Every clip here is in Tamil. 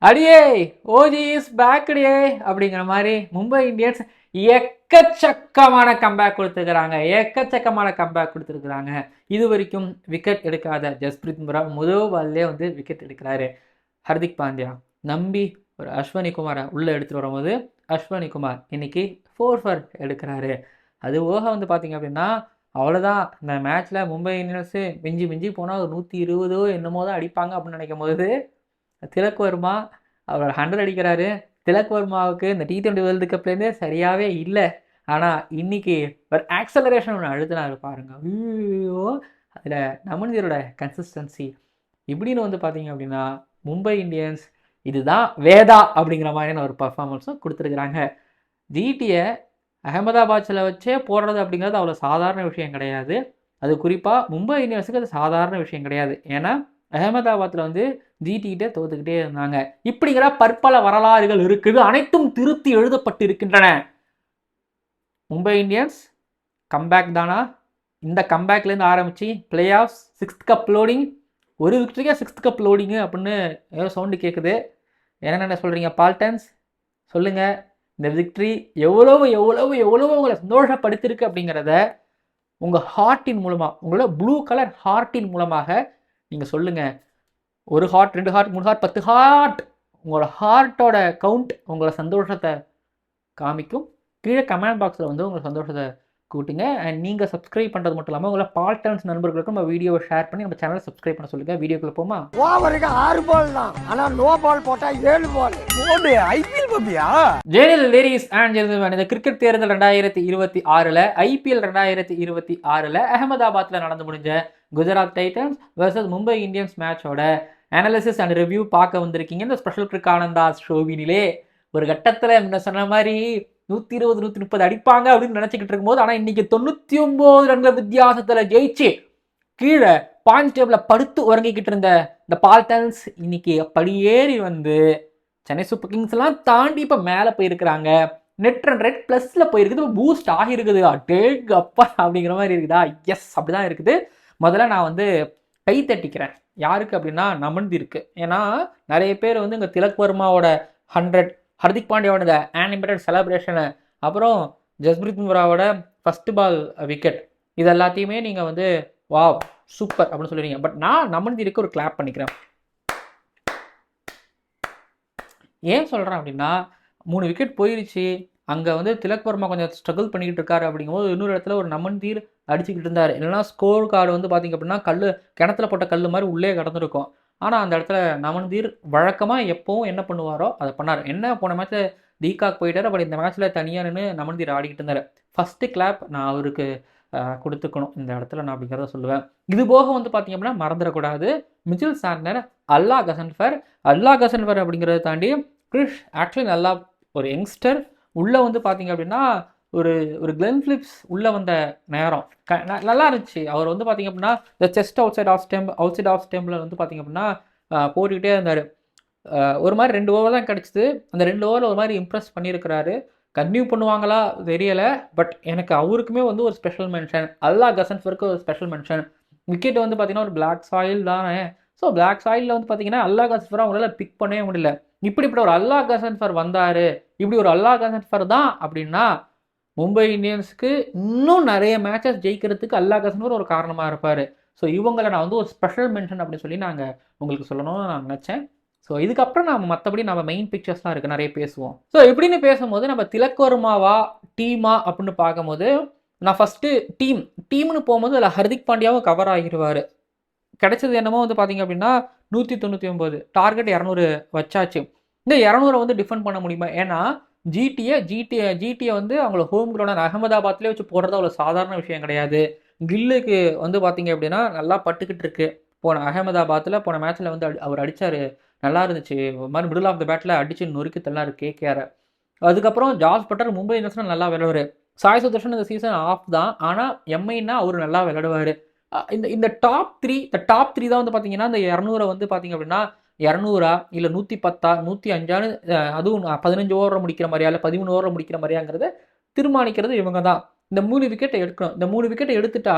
அடியே ஓஜி இஸ் பேக்டியே அப்படிங்கிற மாதிரி மும்பை இந்தியன்ஸ் எக்கச்சக்கமான கம்பேக் கொடுத்துருக்குறாங்க. இது வரைக்கும் விக்கெட் எடுக்காத ஜஸ்பிரீத் பும்ரா முதல் பால்லே வந்து விக்கெட் எடுக்கிறாரு. ஹர்திக் பாண்டியா நம்பி ஒரு அஸ்வினி குமாரை உள்ளே எடுத்துகிட்டு வரும்போது அஸ்வினி குமார் இன்னைக்கு 4 for எடுக்கிறாரு. அது போக வந்து பார்த்தீங்க அப்படின்னா அவ்வளோதான். இந்த மேட்ச்சில் மும்பை இந்தியன்ஸு மிஞ்சி போனால் ஒரு 120 என்னமோ தான் அடிப்பாங்க அப்படின்னு நினைக்கும் போது திலக் வர்மா அவர் 100 அடிக்கிறாரு. திலக் வர்மாவுக்கு இந்த T20 வேர்ல்டு கப்லேருந்தே சரியாகவே இல்லை. ஆனால் இன்னைக்கு ஒரு ஆக்சலரேஷன் ஒன்று அழுத்தினாரு பாருங்க. ஐயோ, அதில் நமன்தீரோட கன்சிஸ்டன்சி இப்படின்னு வந்து பார்த்தீங்க அப்படின்னா மும்பை இந்தியன்ஸ் இதுதான் வேதா அப்படிங்கிற மாதிரியான ஒரு பர்ஃபார்மன்ஸும் கொடுத்துருக்குறாங்க. ஜிடியை அகமதாபாத்தில் வச்சே போடுறது அப்படிங்கிறது அவ்வளோ சாதாரண விஷயம் கிடையாது. அது குறிப்பாக மும்பை இந்தியன்ஸுக்கு அது சாதாரண விஷயம் கிடையாது. ஏன்னா அகமதாபாத்தில் வந்து ஜிடிகிட்டே தோத்துக்கிட்டே இருந்தாங்க. இப்படிங்கிற பற்பல வரலாறுகள் இருக்குது, அனைத்தும் திருத்தி எழுதப்பட்டு இருக்கின்றன. மும்பை இந்தியன்ஸ் கம்பேக் தானா? இந்த கம்பேக்லேருந்து ஆரம்பித்து play of 6th cup loading, ஒரு விக்டரிக்கா 6th கப் லோடிங்கு அப்படின்னு ஏதோ சவுண்டு கேட்குது. என்னென்ன சொல்கிறீங்க பால்டன்ஸ்? சொல்லுங்கள். இந்த விக்ட்ரி எவ்வளவு உங்களை சந்தோஷப்படுத்திருக்கு அப்படிங்கிறத உங்கள் ஹார்ட்டின் மூலமாக, உங்களோட ப்ளூ கலர் ஹார்ட்டின் மூலமாக நீங்கள் சொல்லுங்கள். 1 ஹார்ட், 2 ஹார்ட், 3 ஹார்ட், 10 ஹார்ட், உங்களோட ஹார்ட்டோட கவுண்ட் உங்களோட சந்தோஷத்தை காமிக்கும். கீழே கமெண்ட் பாக்ஸில் வந்து உங்கள் சந்தோஷத்தை கூட்டுங்க. அண்ட் நீங்கள் சப்ஸ்கிரைப் பண்ணுறது மட்டும் இல்லாமல் உங்களை பால்டன்ஸ் நண்பர்களுக்கும் நம்ம வீடியோவை ஷேர் பண்ணி நம்ம சேனலை சப்ஸ்கிரைப் பண்ண சொல்லுங்கள். வீடியோக்குள்ள போமா? ஓவருக்கு 6 பால் தான், ஆனால் நோ பால் போட்டால் 7 பால். ஓடு ஐபிஎல் பப்பியா? ஜெனரல் லேடிஸ் அண்ட் ஜென்டில்மேன், இந்த கிரிக்கெட் தேர்தல் 2026 ஐபிஎல் 2026 அகமதாபாத்தில் நடந்து முடிஞ்ச Gujarat Titans versus Mumbai Indians மேட்சோட அனாலிசிஸ் அண்ட் ரிவ்யூ பார்க்க வந்திருக்கீங்க. இந்த ஸ்பெஷல் கிரிக் ஆனந்தாஸ் ஷோவினிலே ஒரு கட்டத்தில் என்ன சொன்ன மாதிரி 120 130 அடிப்பாங்க அப்படின்னு நினச்சிக்கிட்டு இருக்கும்போது, ஆனால் இன்னைக்கு 99 ரன்கள் வித்தியாசத்தில் ஜெயிச்சு கீழே பாயிண்ட் டேபிளில் படுத்து உறங்கிக்கிட்டு இருந்த இந்த பால்டன்ஸ் இன்னைக்கு படியேறி வந்து சென்னை சூப்பர் கிங்ஸ் எல்லாம் தாண்டி இப்போ மேலே போயிருக்கிறாங்க. நெட் ரன் ரேட் ப்ளஸில் போயிருக்குது, பூஸ்ட் ஆகிருக்குது. டேக் அப்பா அப்படிங்கிற மாதிரி இருக்குதா? எஸ், அப்படிதான் இருக்குது. முதல்ல நான் வந்து கை தட்டிக்கிறேன். யாருக்கு அப்படின்னா நமன்தீருக்கு. ஏன்னா நிறைய பேர் வந்து இங்கே திலக் வர்மாவோட 100, ஹர்திக் பாண்டியாவோட இந்த ஆனிமேட்டட் செலப்ரேஷனு, அப்புறம் ஜஸ்பிரீத் பும்ராவோட ஃபர்ஸ்ட் பால் விக்கெட், இது எல்லாத்தையுமே நீங்கள் வந்து வாவ் சூப்பர் அப்படின்னு சொல்லுவீங்க. பட் நான் நமன்தீருக்கு ஒரு கிளாப் பண்ணிக்கிறேன். ஏன் சொல்கிறேன் அப்படின்னா 3 விக்கெட் போயிடுச்சு. அங்கே வந்து திலக் வர்மா கொஞ்சம் ஸ்ட்ரகிள் பண்ணிக்கிட்டு இருக்காரு. அப்படிங்கும்போது இன்னொரு இடத்துல ஒரு நமன்தீர் அடிச்சுக்கிட்டு இருந்தார். இல்லைனா ஸ்கோர் கார்டு வந்து பார்த்திங்க அப்படின்னா கிணத்துல போட்ட கல் மாதிரி உள்ளே கடந்துருக்கும். ஆனால் அந்த இடத்துல நமன்தீர் வழக்கமாக எப்போவும் என்ன பண்ணுவாரோ அதை பண்ணார். என்ன போன மேட்ச்சில் தீகாக் போயிட்டார், பட் இந்த மேட்ச்சில் தனியாக நின்று நமன்தீர் ஆடிக்கிட்டு இருந்தார். ஃபஸ்ட்டு கிளாப் நான் அவருக்கு கொடுத்துக்கணும் இந்த இடத்துல, நான் அப்படிங்கிறத சொல்லுவேன். இது போக வந்து பார்த்திங்க அப்படின்னா மறந்துடக்கூடாது மிச்சல் சாண்ட்னர், அல்லா கசன்ஃபர் அப்படிங்கிறத தாண்டி கிறிஷ் ஆக்சுவலி நல்லா ஒரு யங்ஸ்டர் உள்ளே வந்து பார்த்திங்க அப்படின்னா ஒரு கிளென் ஃபிலிப்ஸ் உள்ளே வந்த நேரம் நல்லா இருந்துச்சு. அவர் வந்து பார்த்திங்க அப்படின்னா இந்த செஸ்ட் அவுட் சைட் ஆஃப் ஸ்டெம்பில் வந்து பார்த்திங்க அப்படின்னா போட்டுக்கிட்டே இருந்தார். ஒரு மாதிரி 2 ஓவர் தான் கிடச்சிது. அந்த 2 ஓவரில் ஒரு மாதிரி இம்ப்ரெஸ் பண்ணியிருக்கிறாரு. கன்டினியூ பண்ணுவாங்களா தெரியலை. பட் எனக்கு அவருக்குமே வந்து ஒரு ஸ்பெஷல் மென்ஷன், அல்லா கசன்ஃபருக்கு ஒரு ஸ்பெஷல் மென்ஷன். விக்கெட் வந்து பார்த்திங்கன்னா ஒரு பிளாக் சாயில் தானே. ஸோ பிளாக் சாயிலில் வந்து பார்த்திங்கன்னா அல்லா கசன்ஃபரை அவங்களால பிக் பண்ணவே முடியல. இப்படி ஒரு அல்லா கசன்ஃபர் வந்தார், இப்படி ஒரு அல்லா கசன்ஃபர் தான் அப்படின்னா மும்பை இந்தியன்ஸுக்கு இன்னும் நிறைய மேட்சஸ் ஜெயிக்கிறதுக்கு அல்லா கசன்ஃபர் ஒரு காரணமாக இருப்பார். ஸோ இவங்களை நான் வந்து ஒரு ஸ்பெஷல் மென்ஷன் அப்படின்னு சொல்லி நாங்கள் உங்களுக்கு சொல்லணும்னு நான் நினச்சேன். ஸோ இதுக்கப்புறம் மற்றபடி நம்ம மெயின் பிக்சர்ஸ்லாம் இருக்குது, நிறைய பேசுவோம். ஸோ இப்படின்னு பேசும்போது நம்ம திலக் வர்மாவா டீமா அப்படின்னு பார்க்கும்போது நான் ஃபஸ்ட்டு டீம்னு போகும்போது அதில் ஹர்திக் பாண்டியாவும் கவர் ஆகிடுவார். கிடைச்சது என்னமோ வந்து பார்த்திங்க அப்படின்னா 199, டார்கெட் 200 வச்சாச்சு. இந்த 200 வந்து டிஃபெண்ட் பண்ண முடியுமா? ஏன்னா ஜிடியை வந்து அவங்கள ஹோம் கிரவுண்ட் அகமதாபாத்லேயே வச்சு போடுறது அவ்வளோ சாதாரண விஷயம் கிடையாது. கில்லுக்கு வந்து பார்த்திங்க அப்படின்னா நல்லா பட்டுக்கிட்டு இருக்கு. போன அகமதாபாத்தில் போன மேட்ச்சில் வந்து அவர் அடித்தார், நல்லா இருந்துச்சு. ஒரு மாதிரி மிடில் ஆஃப் த பேட்டில் அடித்து நொறுக்கி தள்ளாரு கேகேஆர். அதுக்கப்புறம் ஜாஸ் பட்டர் மும்பை இந்தியன்ஸ்னால் நல்லா விளையாடுவார். சாய் சுதர்ஷன் இந்த சீசன் ஆஃப் தான், ஆனால் எம்ஐன்னா அவர் நல்லா விளையாடுவார். இந்த டாப் த்ரீ தான் வந்து பார்த்தீங்கன்னா இந்த 200 வந்து பார்த்திங்க அப்படின்னா 200 இல்லை 110 105 அதுவும் 15 ஓவரில் முடிக்கிற மாதிரியா இல்லை 13 ஓவரில் முடிக்கிற மாதிரியாங்கிறத தீர்மானிக்கிறது இவங்க தான். இந்த 3 விக்கெட்டை எடுக்கணும். இந்த 3 விக்கெட்டை எடுத்துட்டா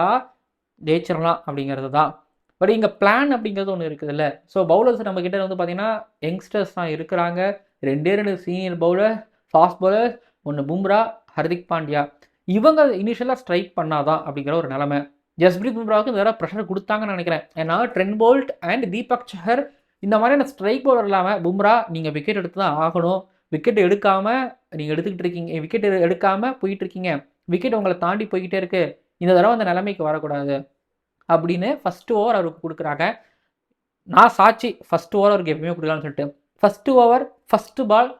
ஜெயிச்சிடலாம் அப்படிங்கிறது தான். பட் இங்கே பிளான் அப்படிங்கிறது ஒன்று இருக்குதுல்ல. ஸோ பவுலர்ஸ் நம்ம கிட்ட வந்து பார்த்தீங்கன்னா யங்ஸ்டர்ஸ் தான் இருக்கிறாங்க. 2 சீனியர் பவுலர், ஃபாஸ்ட் பவுலர், ஒன்று பும்ரா, ஹர்திக் பாண்டியா. இவங்க இனிஷியலாக ஸ்ட்ரைக் பண்ணாதான் அப்படிங்கிற ஒரு நிலைமை. ஜஸ்பிரீத் பும்ராவுக்கு இந்த தடவை ப்ரெஷர் கொடுத்தாங்கன்னு நினைக்கிறேன். ஏன்னா ட்ரெண்ட் போல்ட் அண்ட் தீபக் சஹர் இந்த மாதிரியான ஸ்ட்ரைக் பவுலர் இல்லாமல் பும்ரா நீங்கள் விக்கெட் எடுத்து தான் ஆகணும். விக்கெட் எடுக்காமல் நீங்கள் எடுத்துக்கிட்டு இருக்கீங்க, விக்கெட் எடுக்காமல் போயிட்டு இருக்கீங்க, விக்கெட் உங்களை தாண்டி போய்கிட்டே இருக்கு, இந்த தடவை அந்த நிலைமைக்கு வரக்கூடாது அப்படின்னு ஃபர்ஸ்ட் ஓவர் அவருக்கு கொடுக்குறாங்க. நான் சாட்சி, ஃபர்ஸ்ட் ஓவர் அவருக்கு எப்பயுமே கொடுக்கலாம்னு சொல்லிட்டு. First over first ball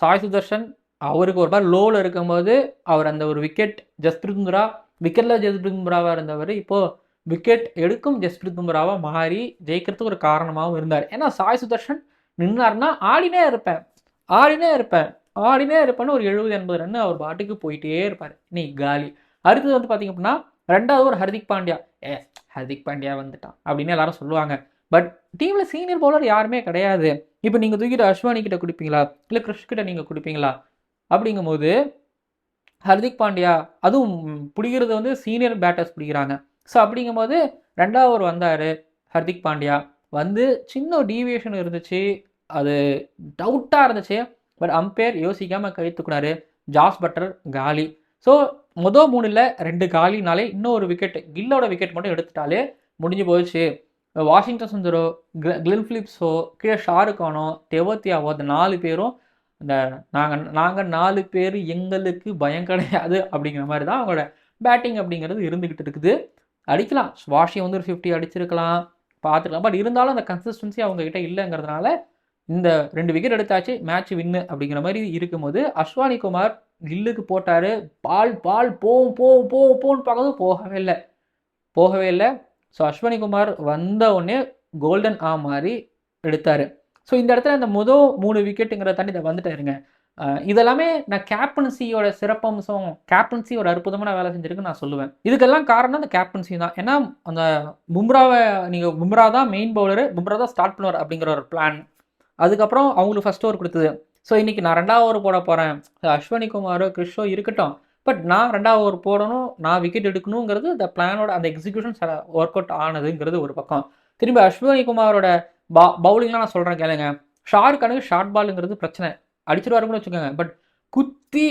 Sai Sudharsan அவருக்கு ஒரு பால் லோவில் இருக்கும்போது அவர் அந்த ஒரு விக்கெட் ஜஸ்பிரீத் பும்ரா விக்கெட்டில் ஜஸ்பிரீத் பும்ராவாக இருந்தவர் இப்போது விக்கெட் எடுக்கும் ஜஸ்பிரீத் பும்ராவாக மாறி ஜெயிக்கிறதுக்கு ஒரு காரணமாகவும் இருந்தார். ஏன்னா சாய் சுதர்ஷன் நின்னார்னா ஆடினே இருப்பேன்னு ஒரு 70-80 ரன் அவர் பாட்டுக்கு போயிட்டே இருப்பார். இன்னைக்கு காலி. அடுத்தது வந்து பார்த்தீங்க அப்படின்னா 2வது ஒரு ஹர்திக் பாண்டியா. ஹர்திக் பாண்டியா வந்துட்டான் அப்படின்னு எல்லாரும் சொல்லுவாங்க. பட் டீமில் சீனியர் பவுலர் யாருமே கிடையாது. இப்போ நீங்கள் தூக்கிட்டு அஸ்வானி கிட்ட கொடுப்பீங்களா, இல்லை கிறிஷ் கிட்ட நீங்கள் கொடுப்பீங்களா? அப்படிங்கும்போது ஹர்திக் பாண்டியா அதுவும் பிடிக்கிறது வந்து சீனியர் பேட்டர்ஸ் பிடிக்கிறாங்க. ஸோ அப்படிங்கும்போது 2வது ஓவர் வந்தார் ஹர்திக் பாண்டியா. வந்து சின்ன டீவியேஷன் இருந்துச்சு, அது டவுட்டாக இருந்துச்சு. பட் அம்பையர் யோசிக்காமல் கை தூக்குனாரு. ஜாஸ் பட்லர் காலி. ஸோ மொதல் 3ல் 2 காலினாலே இன்னொரு விக்கெட் கில்லோட விக்கெட் மட்டும் எடுத்துட்டாலே முடிஞ்சு போயிடுச்சு. வாஷிங்டன் சுந்தரோ, கிளென் பிலிப்ஸோ, கீழே ஷாருக் கானோ, தெவத்தியாவோ, அந்த 4 பேரும் இந்த நாங்கள் 4 பேர் எங்களுக்கு பயம் கிடையாது அப்படிங்கிற மாதிரி தான் அவங்களோட பேட்டிங் அப்படிங்கிறது இருந்துக்கிட்டு இருக்குது. அடிக்கலாம், வாஷி வந்து ஒரு 50 அடிச்சிருக்கலாம், பார்த்துக்கலாம். பட் இருந்தாலும் அந்த கன்சிஸ்டன்சி அவங்ககிட்ட இல்லைங்கிறதுனால இந்த 2 விக்கெட் எடுத்தாச்சு, மேட்ச் வின்னு அப்படிங்கிற மாதிரி இருக்கும்போது அஸ்வானி குமார் கில்லுக்கு போட்டார். பால் போன்னு பார்க்கறது போகவே இல்லை. ஸோ அஸ்வினி குமார் வந்த உடனே கோல்டன் மாதிரி எடுத்தார். ஸோ இந்த இடத்துல இந்த முதல் 3 விக்கெட்டுங்கிற தாண்டி இதை வந்துட்டாருங்க. இதெல்லாமே நான் கேப்டன்சியோட சிறப்பம்சம், கேப்டன்சி ஒரு அற்புதமான வேலை செஞ்சிருக்குன்னு நான் சொல்லுவேன். இதுக்கெல்லாம் காரணம் அந்த கேப்டன்சி தான். ஏன்னா அந்த பும்ரா தான் மெயின் பவுலரு, பும்ரா தான் ஸ்டார்ட் பண்ணுவார் அப்படிங்கிற ஒரு பிளான். அதுக்கப்புறம் அவங்களுக்கு ஃபர்ஸ்ட் ஓவர் கொடுத்தது. ஸோ இன்றைக்கி நான் 2வது ஓவர் போட போகிறேன், அஸ்வினி குமாரோ கிறிஷோ இருக்கட்டும், பட் நான் 2வது ஓவர் போடணும், நான் விக்கெட் எடுக்கணுங்கிறது அந்த பிளானோட அந்த எக்ஸிக்யூஷன் ஒர்க் அவுட் ஆனதுங்கிறது ஒரு பக்கம். திரும்பி அஸ்வினி குமாரோட பவுலிங்லாம் நான் சொல்கிறேன் கேளுங்க. ஷாருக் கானுக்கு ஷார்ட் பாலுங்கிறது பிரச்சனை, அடிச்சிருவாருன்னு வச்சுக்கோங்க. பட் குத்தி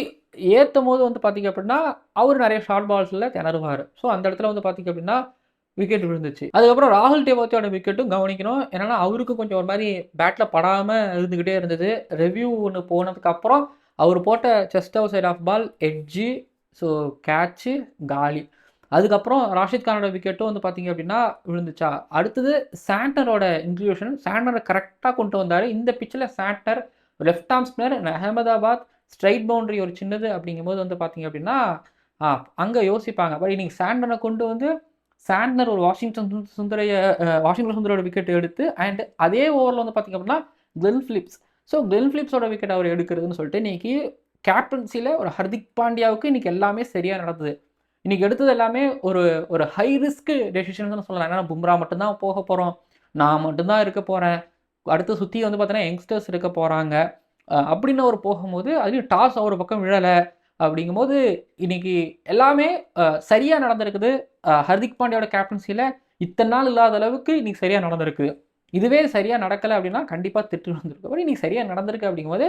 ஏற்றும் போது வந்து பார்த்திங்க அப்படின்னா அவர் நிறைய ஷார்ட் பால்ஸில் திணறுவார். ஸோ அந்த இடத்துல வந்து பார்த்திங்க அப்படின்னா விக்கெட் விழுந்துச்சு. அதுக்கப்புறம் ராகுல் டேவாத்தியோட விக்கெட்டும் கவனிக்கணும். ஏன்னா அவருக்கு கொஞ்சம் ஒரு மாதிரி பேட்டில் படாமல் இருந்துக்கிட்டே இருந்தது. ரிவ்யூ ஒன்று போனதுக்கப்புறம் அவர் போட்ட just outside off ball edge, so catch, காலி. அதுக்கப்புறம் ராஷித் கானோட விக்கெட்டும் வந்து பார்த்திங்க அப்படின்னா விழுந்துச்சா. அடுத்தது சாண்டனரோட இன்க்ளூஷன், சாண்டனரை கரெக்டாக கொண்டு வந்தார். இந்த பிச்சில் Santner left arm spinner, Ahmedabad straight boundary ஒரு சின்னது அப்படிங்கும்போது வந்து பார்த்திங்க அப்படின்னா அங்கே யோசிப்பாங்க. பட் இன்றைக்கி சாண்டனை கொண்டு வந்து சாண்டனர் ஒரு வாஷிங்டன் சுந்தரோட விக்கெட் எடுத்து அண்ட் அதே ஓவரில் வந்து பார்த்திங்க அப்படின்னா கிளென் பிலிப்ஸ், ஸோ கிளென் பிலிப்ஸோட விக்கெட் அவர் எடுக்கிறதுன்னு சொல்லிட்டு இன்றைக்கி கேப்டன்சியில் ஒரு ஹர்திக் பாண்டியாவுக்கு இன்றைக்கி எல்லாமே சரியாக நடந்தது. இன்றைக்கி எடுத்தது எல்லாமே ஒரு ஹை ரிஸ்க் டெசிஷன்ஸ்னு சொல்லலாம். ஏன்னா பும்ரா மட்டும்தான் போக போகிறோம், நான் மட்டும்தான் இருக்க போகிறேன், அடுத்து சுற்றி வந்து பார்த்தீங்கன்னா யங்ஸ்டர்ஸ் இருக்க போகிறாங்க அப்படின்னு அவர் போகும்போது அதுலேயும் டாஸ் ஒரு பக்கம் விழலை. அப்படிங்கும்போது இன்றைக்கி எல்லாமே சரியாக நடந்திருக்குது. ஹர்திக் பாண்டியாவோட கேப்டன்சியில் இத்தனை நாள் இல்லாத அளவுக்கு இன்றைக்கி சரியாக நடந்திருக்குது. இதுவே சரியாக நடக்கலை அப்படின்னா கண்டிப்பாக திட்டு வந்திருக்கு. பட் இன்றைக்கி சரியாக நடந்திருக்கு அப்படிங்கும்போது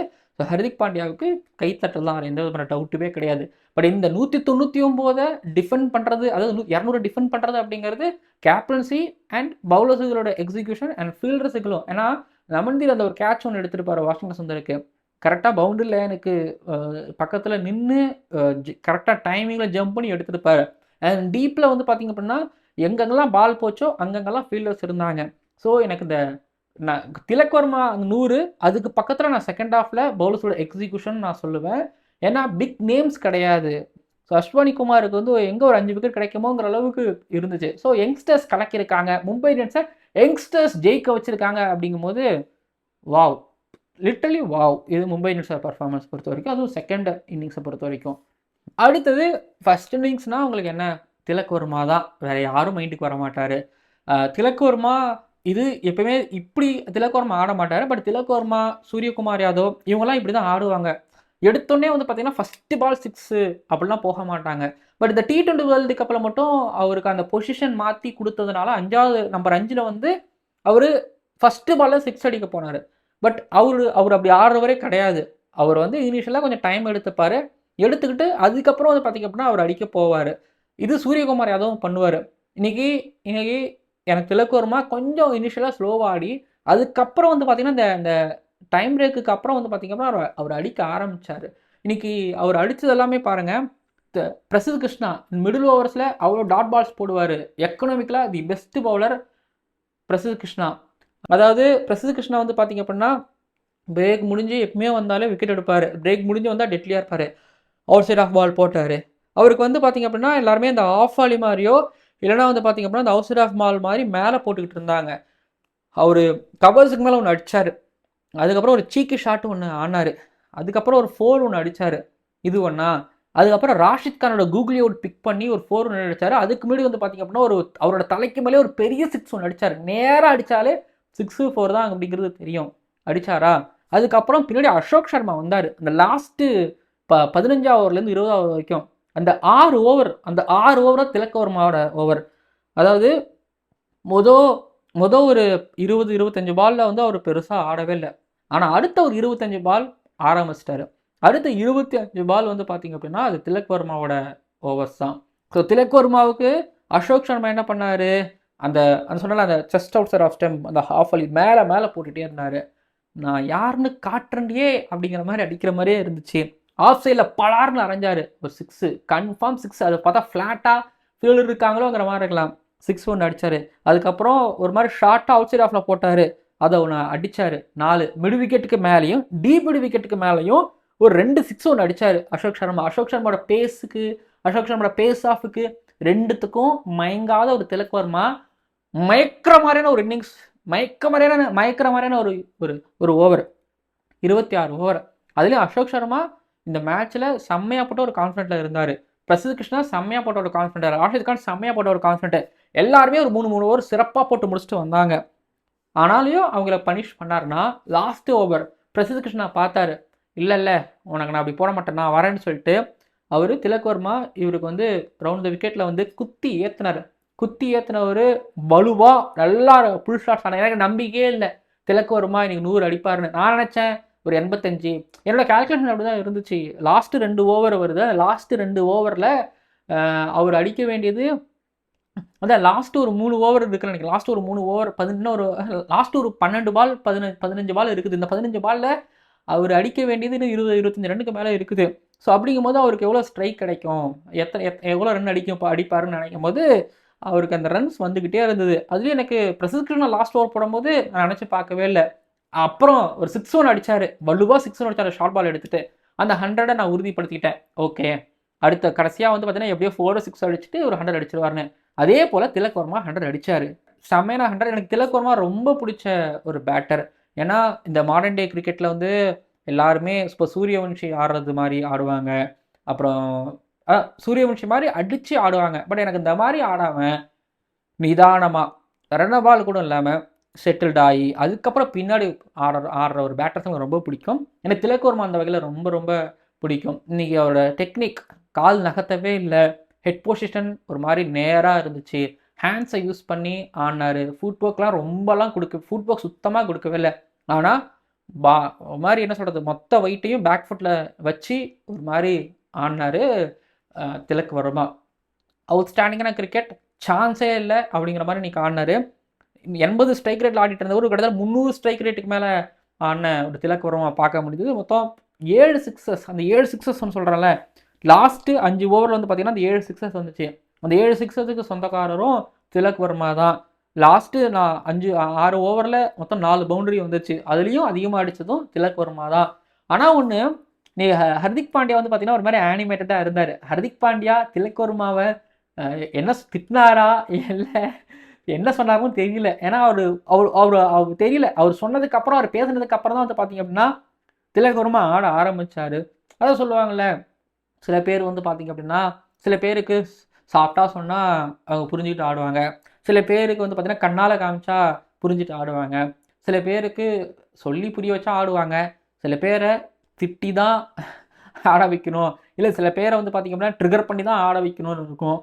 ஹர்திக் பாண்டியாவுக்கு கைத்தட்டல் தான், எந்த விதமான டவுட்டுமே கிடையாது. பட் இந்த 199 டிஃபெண்ட் பண்ணுறது, அதாவது 200 டிஃபெண்ட் பண்ணுறது அப்படிங்கிறது கேப்டன்சி அண்ட் பவுலர்ஸுகளோட எக்ஸிக்யூஷன் அண்ட் ஃபீல்டர்ஸுகளும். ஏன்னா நமன்தீர் அந்த ஒரு கேட்ச் ஒன்று எடுத்துருப்பார் வாஷிங்டன் சுந்தருக்கு, கரெக்டாக பவுண்டரி லைனுக்கு பக்கத்தில் நின்று கரெக்டாக டைமிங்கில் ஜம்ப் பண்ணி எடுத்துருப்பார். அண்ட் டீப்பில் வந்து பார்த்திங்க அப்படின்னா எங்கெங்கெல்லாம் பால் போச்சோ அங்கங்கெல்லாம் ஃபீல்டர்ஸ் இருந்தாங்க. ஸோ எனக்கு இந்த திலக் வர்மா 100 அதுக்கு பக்கத்தில் நான் செகண்ட் ஹாஃபில் பவுலர்ஸோட எக்ஸிக்யூஷன் நான் சொல்லுவேன். ஏன்னா பிக் நேம்ஸ் கிடையாது. ஸோ அஸ்வினி குமாருக்கு வந்து எங்கே ஒரு 5 விக்கெட் கிடைக்குமோங்கிற அளவுக்கு இருந்துச்சு. ஸோ யங்ஸ்டர்ஸ் கலக்கியிருக்காங்க, மும்பை இந்தியன்ஸை யங்ஸ்டர்ஸ் ஜெயிக்க வச்சுருக்காங்க. அப்படிங்கும்போது வாவ், லிட்டரலி வாவ். இது மும்பை இந்தியன்ஸோட பர்ஃபார்மன்ஸ் பொறுத்த வரைக்கும், அதுவும் செகண்ட் இன்னிங்ஸை பொறுத்த வரைக்கும். அடுத்தது ஃபர்ஸ்ட் இன்னிங்ஸ்னால் உங்களுக்கு என்ன, திலக் வர்மா தான், வேறு யாரும் மைண்டுக்கு வர மாட்டார். திலக் வர்மா இது எப்பவுமே இப்படி திலக் வர்மா ஆட மாட்டார். பட் திலக் வர்மா, சூரியகுமார் யாதவ் இவங்கெல்லாம் இப்படி தான் ஆடுவாங்க. எடுத்தோடனே வந்து பார்த்தீங்கன்னா ஃபஸ்ட்டு பால் 6 அப்படிலாம் போக மாட்டாங்க. பட் இந்த T20 வேர்ல்டு கப்பில் மட்டும் அவருக்கு அந்த பொசிஷன் மாற்றி கொடுத்ததுனால 5வது நம்பர் 5ல் வந்து அவர் ஃபஸ்ட்டு பாலில் 6 அடிக்க போனார். பட் அவர் அப்படி ஆடுறவரே கிடையாது. அவர் வந்து இனிஷியலாக கொஞ்சம் டைம் எடுத்துப்பார். எடுத்துக்கிட்டு அதுக்கப்புறம் வந்து பார்த்திங்க அப்படின்னா அவர் அடிக்க போவார். இது சூரியகுமார் யாதவும் பண்ணுவார். இன்னைக்கு எனக்கு திலக் வர்மா கொஞ்சம் இனிஷியலாக ஸ்லோவாக ஆடி அதுக்கப்புறம் வந்து பார்த்திங்கன்னா இந்த இந்த டைம் பிரேக்குக்கு அப்புறம் வந்து பார்த்திங்க அப்படின்னா அவர் அடிக்க ஆரம்பித்தார். இன்னைக்கு அவர் அடித்தது எல்லாமே பாருங்கள். பிரசித் கிருஷ்ணா மிடில் ஓவர்ஸில் அவ்வளோ டாட் பால்ஸ் போடுவார். எக்கனாமிக்கலாக the best bowler Prasidh Krishna. அதாவது பிரசித் கிருஷ்ணா வந்து பார்த்திங்க அப்படின்னா பிரேக் முடிஞ்சு எப்பவுமே வந்தாலே விக்கெட் எடுப்பார். பிரேக் முடிஞ்சு வந்தால் டெட்லியாக இருப்பார். அவுட் சைட் ஆஃப் பால் போட்டார். அவருக்கு வந்து பார்த்திங்க அப்படின்னா எல்லாருமே இந்த ஆஃப் வாலி மாதிரியோ இல்லைனா வந்து பார்த்திங்க அப்படின்னா இந்த அவுட் சைட் ஆஃப் பால் மாதிரி மேலே போட்டுக்கிட்டு இருந்தாங்க. அவர் கவர்ஸுக்கு மேலே ஒன்று அடித்தார். அதுக்கப்புறம் ஒரு சீக்கி ஷாட் ஒன்று ஆனார். அதுக்கப்புறம் ஒரு 4 ஒன்று அடித்தார். இது ஒன்றா. அதுக்கப்புறம் ராஷித் கானோட கூகுளி அவுட் பிக் பண்ணி ஒரு 4 ஒன்று அடித்தார். அதுக்கு முன்னாடி வந்து பார்த்திங்க அப்படின்னா அவரோட தலைக்கு மேலே ஒரு பெரிய 6 ஒன்று அடித்தார். நேராக அடித்தாலே 6 4 தான் அப்படிங்கிறது தெரியும். அடித்தாரா. அதுக்கப்புறம் பின்னாடி அசோக் சர்மா வந்தார். அந்த லாஸ்ட்டு 15வது ஓவர்லேருந்து 20வது வரைக்கும் அந்த 6 ஓவர் அந்த 6 ஓவராக திலக் வர்மாவோட ஓவர். அதாவது மொதல் ஒரு 20-25 பாலில் வந்து அவர் பெருசாக ஆடவே இல்லை. ஆனால் அடுத்த ஒரு 25 பால் ஆரம்பிச்சிட்டாரு. அடுத்த 25 பால் வந்து பார்த்திங்க அப்படின்னா அது திலக் வர்மாவோட ஓவர்ஸ் தான். ஸோ திலக் வர்மாவுக்கு அசோக் சர்மா என்ன பண்ணார், அந்த சொன்னால அந்த just outside off stump அந்த ஹாஃப் அலி மேலே போட்டுகிட்டே இருந்தார். நான் யாருன்னு காட்டுறேன்டியே அப்படிங்கிற மாதிரி அடிக்கிற மாதிரியே இருந்துச்சு. ஆஃப் சைடில் பலார்னு அரைஞ்சார் ஒரு 6 கன்ஃபார்ம் 6. அதை பார்த்தா ஃப்ளாட்டாக ஃபீல்டர் இருக்காங்களோங்கிற மாதிரி இருக்கலாம். 6 ஒன்று அடித்தார். அதுக்கப்புறம் ஒரு மாதிரி ஷார்ட்டாக அவுட் சைட் ஆஃபில் போட்டார். அதை ஒன்று அடித்தார் 4 மிடு விக்கெட்டுக்கு மேலேயும் டீப் மிடு விக்கெட்டுக்கு மேலேயும் ஒரு 2 6 ஒன்று அடித்தார் அசோக் சர்மா. அசோக் சர்மாவோட பேஸுக்கு அசோக் சர்மாவோட பேஸ் ஆஃபுக்கு ரெண்டுத்துக்கும் மயங்காத ஒரு திலக் வர்மா மயக்கிற மாதிரியான ஒரு இன்னிங்ஸ் மயக்கிற மாதிரியான ஒரு ஓவர் 26 ஓவர். அதுலேயும் அசோக் சர்மா இந்த மேட்ச்சில் செம்மையாக போட்ட ஒரு கான்ஃபிடென்ட்டில் இருந்தார். பிரசித் கிருஷ்ணா செம்மையாக போட்ட ஒரு கான்ஃபிடென்ட், ராஷித் கான் செம்மையாக போட்ட ஒரு கான்ஃபிடென்ட். எல்லாருமே ஒரு 3 ஓவர் சிறப்பாக போட்டு முடிச்சுட்டு வந்தாங்க. ஆனாலையும் அவங்கள பனிஷ் பண்ணார்னா லாஸ்ட்டு ஓவர் பிரசித் கிருஷ்ணா பார்த்தாரு. இல்லை உனக்கு நான் அப்படி போட மாட்டேன், நான் வரேன்னு சொல்லிட்டு அவர் திலக் வர்மா இவருக்கு வந்து ரவுண்ட் த விக்கெட்டில் வந்து குத்தி ஏற்றினவர் வலுவாக நல்லா புல் ஷாட்ஸ் ஆனார். எனக்கு நம்பிக்கையே இல்லை திலக் வர்மா இன்னைக்கு 100 அடிப்பாருன்னு. நான் நினச்சேன் ஒரு 85. என்னோட கால்குலேஷன் அப்படி தான் இருந்துச்சு. லாஸ்ட்டு 2 ஓவர் வருது. லாஸ்ட்டு 2 ஓவரில் அவர் அடிக்க வேண்டியது அதான் லாஸ்ட்டு ஒரு 3 ஓவர் இருக்குன்னு நினைக்கிறேன். லாஸ்ட்டு ஒரு 3 ஓவர் லாஸ்ட்டு ஒரு 12 பால் 15 பால் இருக்குது. இந்த 15 பாலில் அவர் அடிக்க வேண்டியது இன்னும் 20-25 ரன்னுக்கு மேலே இருக்குது. ஸோ அப்படிங்கும் போது அவருக்கு எவ்வளோ ஸ்ட்ரைக் கிடைக்கும், எவ்வளோ ரன் அடிப்பாருன்னு நினைக்கும் போது அவருக்கு அந்த ரன்ஸ் வந்துக்கிட்டே இருந்தது. அதுலேயும் எனக்கு பிரசித் கிருஷ்ணா லாஸ்ட் ஓவர் போடும்போது நான் நினச்சி பார்க்கவே இல்லை. அப்புறம் ஒரு 6 ஒன்று அடித்தார். வலுவாக 6 ஒன்று அடித்தார் ஷார்ட் பால் எடுத்துகிட்டு. அந்த 100 நான் உறுதிப்படுத்திக்கிட்டேன். ஓகே அடுத்த கடைசியாக வந்து பார்த்தீங்கன்னா எப்படியோ 4-6 அடிச்சுட்டு ஒரு 100 அடிச்சிருவாருன்னு. அதே போல் திலக் வர்மா 100 அடித்தார். செம்மையான 100. எனக்கு திலக் வர்மா ரொம்ப பிடிச்ச ஒரு பேட்டர். ஏன்னா இந்த மாடர்ன் டே கிரிக்கெட்டில் வந்து எல்லாருமே இப்போ சூரியவன்ஷி ஆடுறது மாதிரி ஆடுவாங்க. அப்புறம் சூரியவன்ஷி மாதிரி அடித்து ஆடுவாங்க. பட் எனக்கு இந்த மாதிரி ஆடாமல் நிதானமாக ரன்னபால் கூட இல்லாமல் செட்டில்ட் ஆகி அதுக்கப்புறம் பின்னாடி ஆடுற ஒரு பேட்டர்ஸ் எனக்கு ரொம்ப பிடிக்கும். எனக்கு திலக் வர்மா அந்த வகையில் ரொம்ப ரொம்ப பிடிக்கும். இன்றைக்கி அவரோட டெக்னிக் கால் நகர்த்தவே இல்லை. ஹெட் பொசிஷன் ஒரு மாதிரி நேராக இருந்துச்சு. ஹேண்ட்ஸை யூஸ் பண்ணி ஆடினார். ஃபுட் ஒர்க்லாம் ரொம்பலாம் ஃபுட் ஒர்க் சுத்தமாக கொடுக்கவே இல்லை. ஆனால் ஒரு மாதிரி என்ன சொல்கிறது மொத்த வெயிட்டையும் பேக் ஃபுட்டில் வச்சு ஒரு மாதிரி ஆடினார் திலக் வர்மா. அவுட்ஸ்டாண்டிங்கான கிரிக்கெட் சான்ஸே இல்லை அப்படிங்கிற மாதிரி இன்றைக்கி ஆடினார். 80 ஸ்ட்ரைக் ரேட்டில் ஆடிட்டு இருந்தவர் கிட்டத்தட்ட 300 ஸ்ட்ரைக் ரேட்டுக்கு மேலே ஆடின ஒரு திலக் வர்மா பார்க்க முடியுது. மொத்தம் 7 சிக்ஸஸ். அந்த 7 சிக்ஸஸ்ன்னு சொல்கிறேன்ல லாஸ்ட்டு 5 ஓவரில் வந்து பார்த்திங்கன்னா அந்த 7 சிக்ஸஸ் வந்துச்சு. அந்த 7 சிக்ஸஸுக்கு சொந்தக்காரரும் திலக் வர்மா தான். லாஸ்ட்டு நான் 6 ஓவரில் மொத்தம் 4 பவுண்டரி வந்துச்சு. அதுலேயும் அதிகமாக அடித்ததும் திலக் வர்மா தான். ஆனால் ஒன்று நீ ஹர்திக் பாண்டியா வந்து பார்த்தீங்கன்னா ஒரு மாதிரி ஆனிமேட்டடாக இருந்தார். ஹர்திக் பாண்டியா திலக் வர்மாவை என்ன திட்டினாரா இல்லை என்ன சொன்னாருன்னு தெரியல. ஏன்னா அவர் தெரியல. அவர் சொன்னதுக்கப்புறம் அவர் பேசுனதுக்கப்புறம் தான் வந்து பார்த்திங்க அப்படின்னா திலக் வர்மா ஆட ஆரம்பித்தார். அதான் சொல்லுவாங்கள்ல சில பேர் வந்து பார்த்திங்க அப்படின்னா சில பேருக்கு சாஃப்டாக சொன்னால் அவங்க புரிஞ்சுக்கிட்டு ஆடுவாங்க. சில பேருக்கு வந்து பார்த்திங்கன்னா கண்ணால் காமிச்சா புரிஞ்சுட்டு ஆடுவாங்க. சில பேருக்கு சொல்லி புரிய வச்சா ஆடுவாங்க. சில பேரை திட்டி தான் ஆட வைக்கணும், இல்லை சில பேரை வந்து பார்த்தீங்க அப்படின்னா ட்ரிகர் பண்ணி தான் ஆட வைக்கணும்னு இருக்கும்.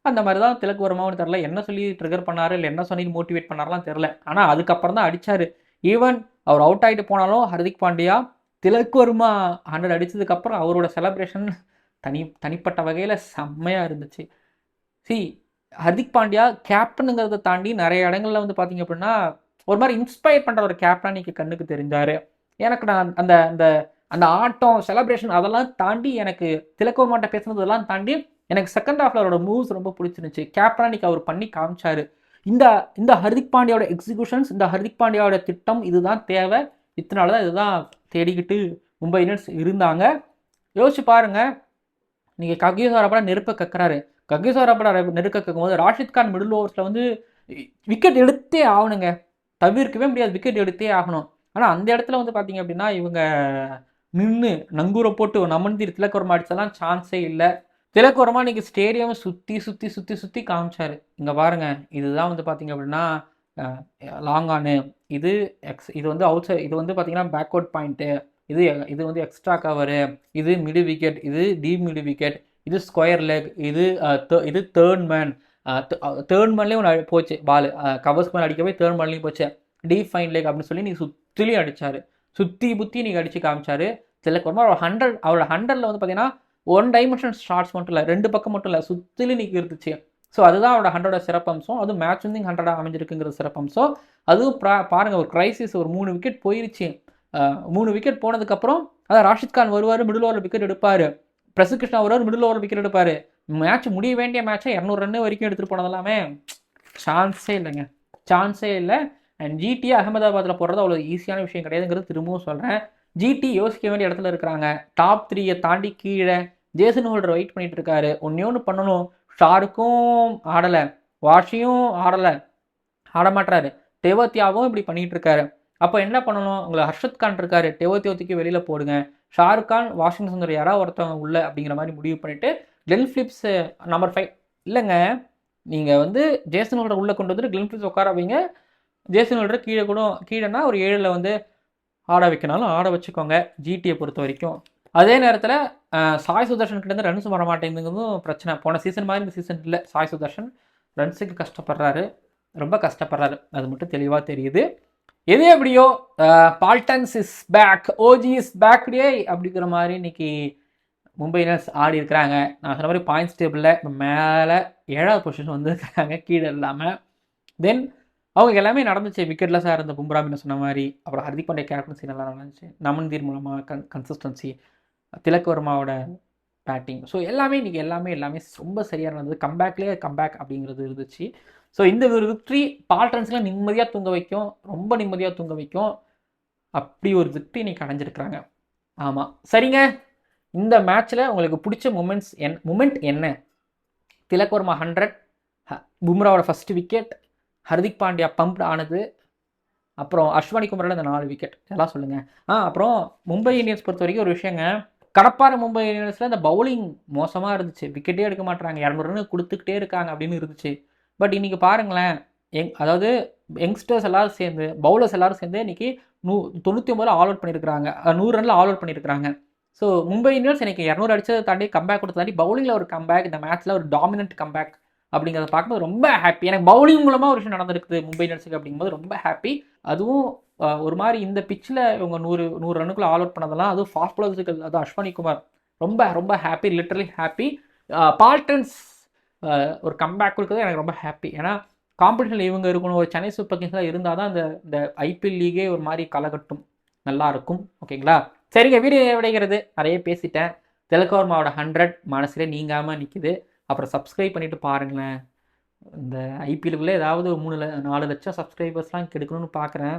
அந்த மாதிரி தான் திலக் வர்மாவும் தெரில, என்ன சொல்லி ட்ரிகர் பண்ணாரு இல்லை என்ன சொல்லி மோட்டிவேட் பண்ணாரெலாம் தெரில. ஆனால் அதுக்கப்புறம் தான் அடித்தார். ஈவன் அவர் அவுட் ஆகிட்டு போனாலும் ஹர்திக் பாண்டியா திலக் வர்மா 100 அடித்ததுக்கப்புறம் அவரோட செலப்ரேஷன் தனிப்பட்ட வகையில் செம்மையாக இருந்துச்சு. சி ஹர்திக் பாண்டியா கேப்டனுங்கிறத தாண்டி நிறைய இடங்கள்ல வந்து பார்த்தீங்க அப்படின்னா ஒரு மாதிரி இன்ஸ்பயர் பண்ணுற ஒரு கேப்டனாக இன்னைக்கு கண்ணுக்கு தெரிஞ்சார். எனக்கு நான் அந்த அந்த அந்த ஆட்டம் செலப்ரேஷன் அதெல்லாம் தாண்டி எனக்கு திலக் வர்மாட்ட பேசுனதெல்லாம் தாண்டி எனக்கு செகண்ட் ஹாஃப்ல அவரோட மூவ்ஸ் ரொம்ப பிடிச்சிருந்துச்சு. கேப்டனாக இன்னைக்கு அவர் பண்ணி காமிச்சாரு. இந்த இந்த ஹர்திக் பாண்டியாவோட எக்ஸிகியூஷன்ஸ், இந்த ஹர்திக் பாண்டியாவோட திட்டம் இதுதான் தேவை, இத்தனால தான் இதுதான் தேடிக்கிட்டு மும்பை இந்தியன்ஸ் இருந்தாங்க. யோசிச்சு பாருங்க, நீங்கள் ககிசோ ரபாடா நெருப்பை கக்குறாரு. ககிசோ ரபாடா நெருக்க கக்கும் போது ராஷித் கான் மிடில் ஓவர்ஸில் வந்து விக்கெட் எடுத்தே ஆகணுங்க, தவிர்க்கவே முடியாது, விக்கெட் எடுத்தே ஆகணும். ஆனால் அந்த இடத்துல வந்து பார்த்தீங்க அப்படின்னா இவங்க நின்று நங்கூரை போட்டு நமன்தீர் திலக் வர்மா அடிச்செல்லாம் சான்ஸே இல்லை. திலக் வர்மா இன்னைக்கு ஸ்டேடியம் சுற்றி சுற்றி சுற்றி சுற்றி காமிச்சாரு. இங்கே பாருங்க, இதுதான் வந்து பார்த்தீங்க அப்படின்னா லாங் ஆனு, இது இது வந்து அவுட் சைட், இது வந்து பார்த்தீங்கன்னா பேக்வர்ட் பாயிண்ட்டு, இது வந்து எக்ஸ்ட்ரா கவரு, இது மிடு விக்கெட், இது டீப் மிடு விக்கெட், இது ஸ்கொயர் லெக், இது தேர்ட் மேன்லேயும் ஒன்று போச்சு பால், கவர்ஸ்க்கு மேலே அடிக்க போய் தேர்ட் மேன்லேயும் போச்சு, டீப் ஃபைன் லெக் அப்படின்னு சொல்லி நீ சுற்றிலையும் அடித்தார். சுற்றி புத்தி நீங்கள் அடித்து காமிச்சாரு திலக் வர்மா. அவரோட 100ல் வந்து பார்த்தீங்கன்னா 1 டைமென்ஷன் ஷார்ட்ஸ் மட்டும் இல்லை, 2 பக்கம் மட்டும் இல்லை, சுற்றிலும் நீக்கி இருந்துச்சு. ஸோ அதுதான் அவரோட 100ஓட சிறப்பம்சம். அதுவும் மேட்ச் வின்னிங் 100 அமைஞ்சிருக்குங்கிற சிறப்பம்சம். அதுவும் பாருங்கள், ஒரு கிரைசிஸ், ஒரு 3 விக்கெட் போயிருச்சு. 3 விக்கெட் போனதுக்கப்புறம் அதான் ராஷித் கான் வருவார், மிடில் ஓவரில் விக்கெட் எடுப்பார், பிரசித் கிருஷ்ணா வருவார், மிடில் ஓவரில் விக்கெட் எடுப்பார். மேட்ச் முடிய வேண்டிய மேட்சை 200 ரன் வரைக்கும் எடுத்துகிட்டு போனதெல்லாமே சான்ஸே இல்லைங்க, சான்ஸே இல்லை. அண்ட் ஜிடி அகமதாபாத்தில் போடுறது அவ்வளோ ஈஸியான விஷயம் கிடையாதுங்கிறது திரும்பவும் சொல்கிறேன். ஜிடி யோசிக்க வேண்டிய இடத்துல இருக்கிறாங்க. டாப் 3 தாண்டி கீழே ஜேசன் ஹோல்டர் வெயிட் பண்ணிட்டு இருக்காரு. ஒன்று பண்ணணும், ஷாருக்கும் ஆடலை, வாஷியும் ஆடலை, ஆடமாட்டாரு, டெவோத்தியாவும் இப்படி பண்ணிட்டு இருக்காரு. அப்போ என்ன பண்ணணும், உங்களை ஹர்ஷத் கான் இருக்காரு, டெவோத்தியோத்துக்கு வெளியில் போடுங்க, ஷாருக் கான், வாஷிங்டன் சுந்தர் யாராவது ஒருத்தவங்க உள்ள அப்படிங்கிற மாதிரி முடிவு பண்ணிவிட்டு கிளென் ஃபிலிப்ஸ் நம்பர் 5 இல்லைங்க, நீங்கள் வந்து ஜேசன் ஹோல்டர் உள்ளே கொண்டு வந்துட்டு கிளென் ஃபிலிப்ஸ் உட்கார வைங்க, ஜேசன் ஹோல்டர் கீழேனா ஒரு 7ல் வந்து ஆட வைக்கனாலும் ஆட வச்சுக்கோங்க ஜிடியை பொறுத்த வரைக்கும். அதே நேரத்தில் சாய் சுதர்ஷன் கிட்டேருந்து ரன்ஸ் வர மாட்டேங்குதுங்கிறதும் பிரச்சனை. போன சீசன் மாதிரி இந்த சீசன் இல்லை. சாய் சுதர்ஷன் ரன்ஸுக்கு கஷ்டப்படுறாரு, ரொம்ப கஷ்டப்படுறாரு, அது மட்டும் தெளிவாக தெரியுது. எது எப்படியோ Paltans is back, OG is back டே அப்படிங்கிற மாதிரி இன்னைக்கு மும்பை இந்தியன்ஸ் ஆடி இருக்கிறாங்க. நான் சொன்ன மாதிரி பாயிண்ட்ஸ் டேபிளில் மேலே 7வது பொசிஷன் வந்துருக்காங்க, கீழே இல்லாமல். தென் அவங்க எல்லாமே நடந்துச்சு, விக்கெட்லெஸ்ஸாக இருந்த பும்ரா அப்படின்னு சொன்ன மாதிரி, அப்புறம் ஹர்திக் பாண்டியா கேப்டன்சி நல்லா நடந்துச்சு, நமன்தீர் மூலமாக கன்சிஸ்டன்சி, திலக் வர்மாவோட பேட்டிங், ஸோ எல்லாமே இன்றைக்கி எல்லாமே ரொம்ப சரியாக நடந்தது. கம்பேக்லேயே கம்பேக் அப்படிங்கிறது இருந்துச்சு. ஸோ இந்த ஒரு விக்ட்ரி பால்டன்ஸ்லாம் நிம்மதியாக தூங்க வைக்கும், ரொம்ப நிம்மதியாக தூங்க வைக்கும். அப்படி ஒரு விக்ட்ரி இன்றைக்கி அடைஞ்சிருக்கிறாங்க. ஆமாம், சரிங்க. இந்த மேட்ச்சில் உங்களுக்கு பிடிச்ச மூமெண்ட் என்ன? திலக் வர்மா 100, பும்ராவோட first wicket, Hardik Pandya pumped ஆனது, அப்புறம் அஸ்வினி குமாரோட இந்த 4 விக்கெட், இதெல்லாம் சொல்லுங்கள். அப்புறம் மும்பை இந்தியன்ஸ் பொறுத்த வரைக்கும் ஒரு விஷயங்க, கடப்பாறை மும்பை இந்தியன்ஸில் இந்த பவுலிங் மோசமாக இருந்துச்சு, விக்கெட்டே எடுக்க மாட்டாங்க, 200 ரன் கொடுத்துக்கிட்டே இருக்காங்க அப்படின்னு இருந்துச்சு. பட் இன்றைக்கி பாருங்களேன், அதாவது யங்ஸ்டர்ஸ் எல்லோரும் சேர்ந்து, பவுலர்ஸ் எல்லோரும் சேர்ந்து இன்றைக்கி 99 ஆல் அவுட் பண்ணியிருக்கிறாங்க, 100 ரனில் ஆல் அவுட் பண்ணியிருக்கிறாங்க. ஸோ மும்பை இந்தியன்ஸ் இன்றைக்கி 200 அடித்ததை தாண்டி கம்பேக் கொடுத்து தாண்டி பவுலிங்கில் ஒரு கம்பேக், இந்த மேட்ச்சில் ஒரு டாமினன்ட் கம்பேக் அப்படிங்கிறத பார்க்கும்போது ரொம்ப ஹாப்பி. எனக்கு பவுலிங் மூலமாக ஒரு விஷயம் நடந்திருக்குது மும்பை இந்தியன்ஸுக்கு அப்படிங்கும்போது ரொம்ப ஹாப்பி. அதுவும் ஒரு மாதிரி இந்த பிச்சில் இவங்க 100 ரன்னுக்குள்ளே ஆல் அவுட் பண்ணதெல்லாம், அதுவும் ஃபாஸ்ட் பவுலர்ஸுக்கு, அதுவும் அஸ்வினி குமார் ரொம்ப ரொம்ப ஹாப்பி, லிட்டரலி ஹாப்பி. பால்டன்ஸ் ஒரு கம்பேக் கொடுக்குறது எனக்கு ரொம்ப ஹாப்பி. ஏன்னா காம்படிஷனில் இவங்க இருக்கணும், ஒரு சென்னை சூப்பர் கிங்ஸ்லாம் இருந்தால் தான் இந்த ஐபிஎல் லீகே ஒரு மாதிரி களைகட்டும், நல்லாயிருக்கும். ஓகேங்களா? சரிங்க, வீடியோ விடைகிறது நிறைய பேசிட்டேன். திலக் வர்மாவோட 100 மனசுலேயே நீங்காமல் நிற்கிது. அப்புறம் சப்ஸ்கிரைப் பண்ணிவிட்டு பாருங்களேன். இந்த ஐபிஎலுக்குள்ளே ஏதாவது 3-4 லட்சம் சப்ஸ்கிரைபர்ஸ்லாம் கெடுக்கணும்னு பார்க்குறேன்.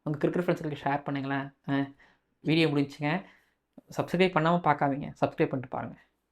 உங்கள் கிரிக்கெட் ஃப்ரெண்ட்ஸுக்கு ஷேர் பண்ணுங்களேன். வீடியோ முடிஞ்சுங்க. சப்ஸ்கிரைப் பண்ணாமல் பார்க்காதீங்க, சப்ஸ்கிரைப் பண்ணிட்டு பாருங்கள்.